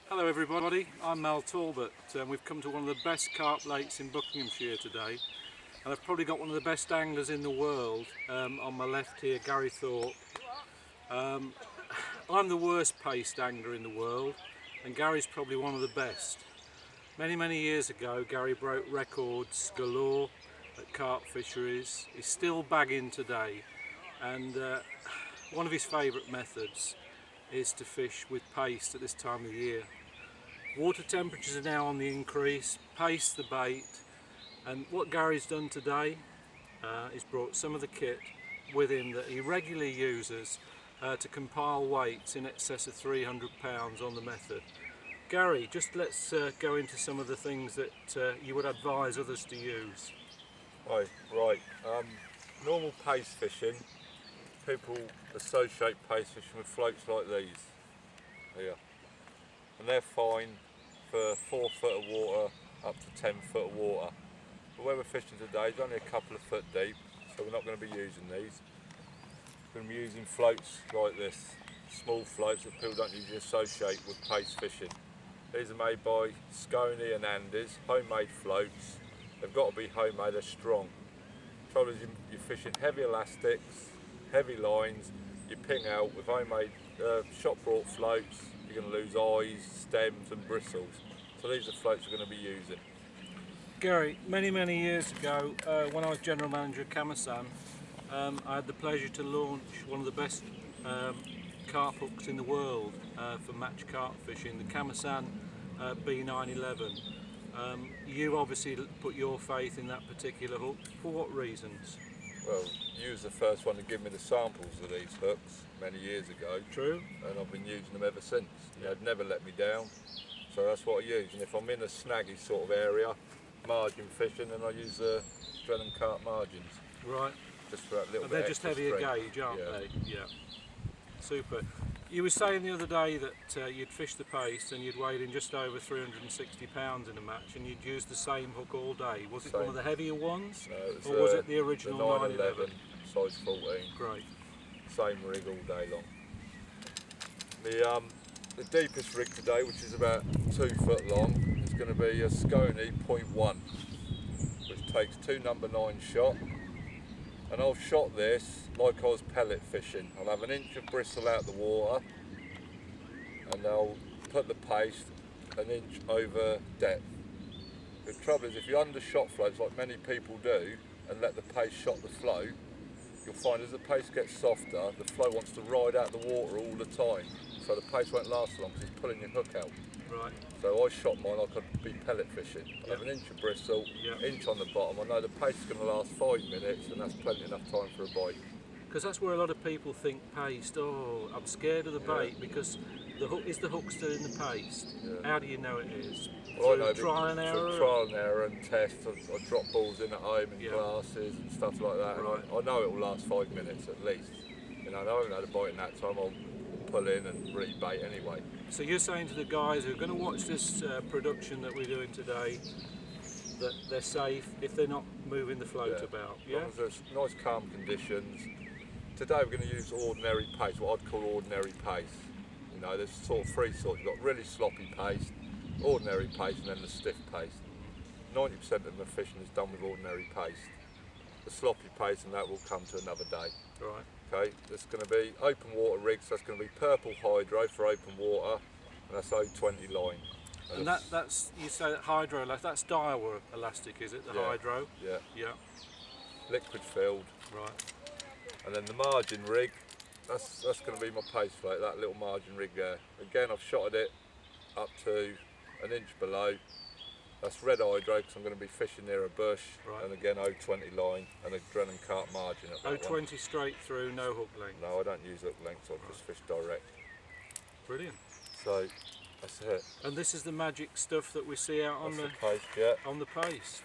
Hello everybody, I'm Mal Talbot and we've come to one of the best carp lakes in Buckinghamshire today, and I've probably got one of the best anglers in the world on my left here, Gary Thorpe. I'm the worst paced angler in the world and Gary's probably one of the best. Many years ago Gary broke records galore at carp fisheries. He's still bagging today, and one of his favourite methods is to fish with paste at this time of the year. Water temperatures are now on the increase, paste the bait, and what Gary's done today is brought some of the kit with him that he regularly uses to compile weights in excess of 300 pounds on the method. Gary, just let's go into some of the things that you would advise others to use. Right. Normal pace fishing, people associate pace fishing with floats like these here, and they're fine for 4 foot of water up to 10 foot of water. But where we're fishing today is only a couple of foot deep, so we're not going to be using these. We're going to be using floats like this, small floats that people don't usually associate with pace fishing. These are made by Scony and Andes, homemade floats. They've got to be homemade, they're strong. The trouble is you're fishing heavy elastics, heavy lines, you ping out with homemade shop brought floats. You're going to lose eyes, stems and bristles. So these are floats we're going to be using. Gary, many years ago when I was general manager of Camasan, I had the pleasure to launch one of the best carp hooks in the world for match carp fishing, the Camasan B911. You obviously put your faith in that particular hook. For what reasons? Well, you was the first one to give me the samples of these hooks many years ago. True. And I've been using them ever since. They've never let me down. So that's what I use. And if I'm in a snaggy sort of area, margin fishing, then I use the Drennan carp margins. Right. Just for that little And bit they're just extra heavier strength. gauge, aren't they? Yeah. Super. You were saying the other day that you'd fished the paste and you'd weighed in just over 360 pounds in a match, and you'd used the same hook all day. Was it one of the heavier ones? No, it was, or was it the original the 911? Size 14. Great. Same rig all day long. The deepest rig today, which is about 2 foot long, is going to be a Scony 0.1, which takes 2 number 9 shot. And I've shot this like I was pellet fishing. I'll have an inch of bristle out the water, and I'll put the paste an inch over depth. The trouble is, if you undershot floats like many people do and let the paste shot the float, you'll find as the paste gets softer, the float wants to ride out the water all the time. So the paste won't last long because it's pulling your hook out. Right. So I shot mine like I'd be pellet fishing. I have an inch of bristle, inch on the bottom. I know the paste is going to last 5 minutes, and that's plenty enough time for a bite. Because that's where a lot of people think paste, oh, I'm scared of the bait because the hook, is the hook still in the paste? How do you know it is? Well, I know trial and error? Trial and error and test. I drop balls in at home in glasses and stuff like that. Right. I know it will last 5 minutes at least. You know, I haven't had a bite in that time. I'll pull in and rebait anyway. So you're saying to the guys who are going to watch this production that we're doing today that they're safe if they're not moving the float about? Yeah. As long as there's nice calm conditions. Today we're going to use ordinary paste, what I'd call ordinary paste. You know, there's sort of 3 sorts. You've got really sloppy paste, ordinary paste, and then the stiff paste. 90% of the fishing is done with ordinary paste. The sloppy paste and that will come to another day. Right. Okay, there's going to be open water rigs, so that's going to be purple hydro for open water, and that's O20 line. And that's, you say that hydro, that's Daiwa elastic, is it, the hydro? Yeah. Yeah. Liquid filled. Right. And then the margin rig, that's going to be my paste float, that little margin rig there. Again, I've shotted it up to an inch below. That's red hydro because I'm going to be fishing near a bush, and again O20 line and a Drennan carp margin at that O20 one. straight through, no hook length? No, I don't use hook length, I just fish direct. Brilliant. So that's it. And this is the magic stuff that we see out on the paste, on the paste.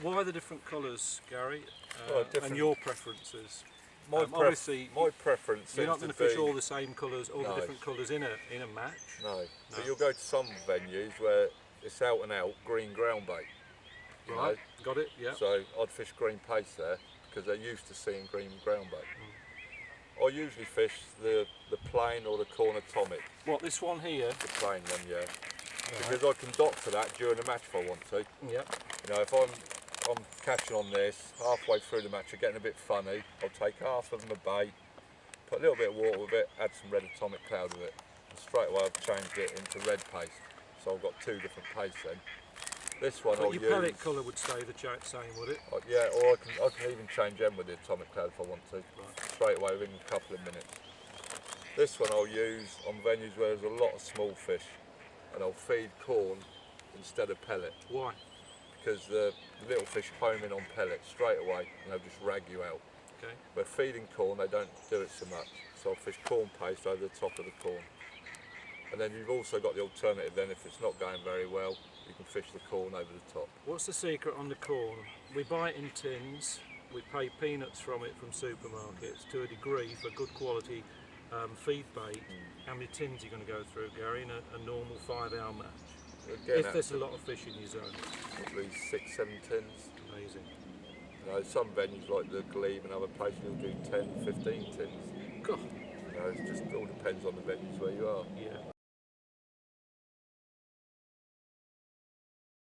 Why the different colours, Gary? Different. And your preferences? Obviously, my preference. You're not going to fish all the same colours, all the different colours in a match. No, but you'll go to some venues where it's out and out green ground bait. Right, got it, yeah. So I'd fish green paste there because they're used to seeing green ground bait. I usually fish the plain or the corner tomic. What, this one here? The plain one, yeah. because I can doctor that during the match if I want to. Yep. You know, if I'm catching on this, halfway through the match I'm getting a bit funny, I'll take half of them a bait, put a little bit of water with it, add some red atomic cloud with it, and straight away I've changed it into red paste. So I've got two different pastes then. This one But I'll your use. pellet colour would stay the same, would it? Yeah, or I can even change them with the atomic cloud if I want to. Right. Straight away within a couple of minutes. This one I'll use on venues where there's a lot of small fish, and I'll feed corn instead of pellet. Why? Because the little fish home in on pellet straight away and they'll just rag you out. Okay. But feeding corn they don't do it so much. So I'll fish corn paste over the top of the corn. And then you've also got the alternative then, if it's not going very well, you can fish the corn over the top. What's the secret on the corn? We buy it in tins, we pay peanuts from it from supermarkets to a degree for good quality feed bait. How many tins are you going to go through, Gary, in a normal 5-hour match? Again, If there's a lot of fish in your zone. probably 6-7 tins. Amazing. You know, some venues like the Glebe and other places you'll do 10-15 tins. God. You know, it just all depends on the venues where you are. Yeah.